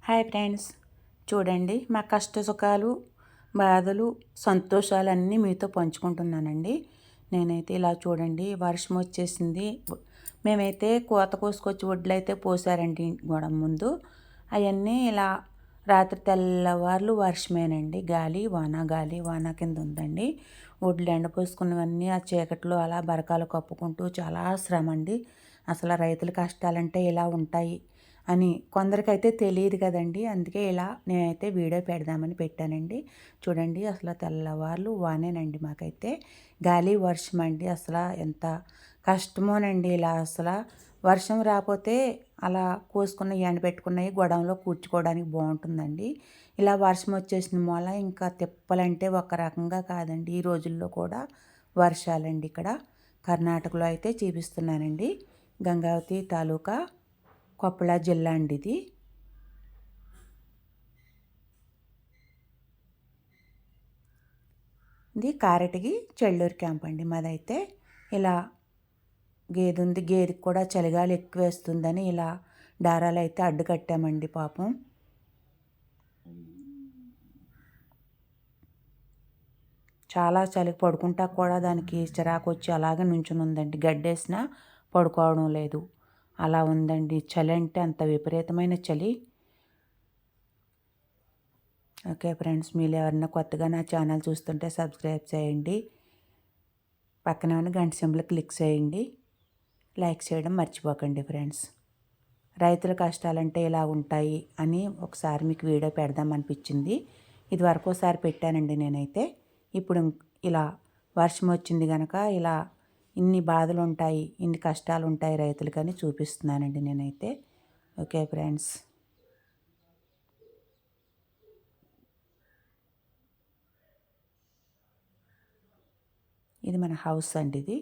Hi friends, చూడండి మా కష్ట సుఖాలు, బాధలు, సంతోషాలన్నీ మీతో పంచుకుంటున్నానండి. నేనైతే ఇలా చూడండి, వర్షం వచ్చేసింది. మేమైతే కోత కోసుకొచ్చి వడ్లు అయితే పోసారండి గోడం ముందు. అవన్నీ ఇలా రాత్రి తెల్లవార్లు వర్షమేనండి. గాలి వాన కింద ఉందండి. వడ్లు ఎండపోసుకున్నవన్నీ ఆ చీకట్లో అలా బరకాలు కప్పుకుంటూ చాలా శ్రమ అండి. అసలు రైతుల కష్టాలంటే ఇలా ఉంటాయి అని కొందరికైతే తెలియదు కదండి. అందుకే ఇలా నేనైతే వీడియో పెడదామని పెట్టానండి. చూడండి, అసలు తెల్లవార్లు వానేనండి. మాకైతే గాలి వర్షం అండి. అసలు ఎంత కష్టమోనండి. ఇలా అసలు వర్షం రాకపోతే అలా కోసుకున్న ఎండబెట్టుకున్నవి గొడవలో కూర్చుకోవడానికి బాగుంటుందండి. ఇలా వర్షం వచ్చేసిన మూల ఇంకా తిప్పలంటే ఒక రకంగా కాదండి. ఈ రోజుల్లో కూడా వర్షాలండి. ఇక్కడ కర్ణాటకలో అయితే చూపిస్తున్నానండి. గంగావతి తాలూకా, కొప్పళ జిల్లా అండి ఇది. ఇది కారటగి చెల్లూరు క్యాంప్ అండి మాదైతే. ఇలా గేదె ఉంది, గేదెకి కూడా చలిగాలి ఎక్కువ వేస్తుందని ఇలా దారాలు అయితే అడ్డు కట్టామండి పాపం. చాలా చలి, పడుకుంటా కూడా దానికి చిరాకు వచ్చి అలాగే నుంచుని ఉందండి. గడ్డేసినా పడుకోవడం లేదు, అలా ఉందండి. చలి అంటే అంత విపరీతమైన చలి. ఓకే ఫ్రెండ్స్, మీరు ఎవరన్నా కొత్తగా నా ఛానల్ చూస్తుంటే సబ్స్క్రైబ్ చేయండి. పక్కన ఉన్న గంట సింబల్ క్లిక్ చేయండి. లైక్ చేయడం మర్చిపోకండి ఫ్రెండ్స్. రైతుల కష్టాలంటే ఇలా ఉంటాయి అని ఒకసారి మీకు వీడియో పెడదాం అనిపించింది. ఇది వరకు ఒకసారి పెట్టానండి నేనైతే. ఇప్పుడు ఇలా వర్షం వచ్చింది కనుక ఇలా ఇన్ని బాధలు ఉంటాయి, ఇన్ని కష్టాలు ఉంటాయి రైతులకని చూపిస్తున్నానండి నేనైతే. ఓకే ఫ్రెండ్స్, ఇది మన హౌస్ అండి ఇది.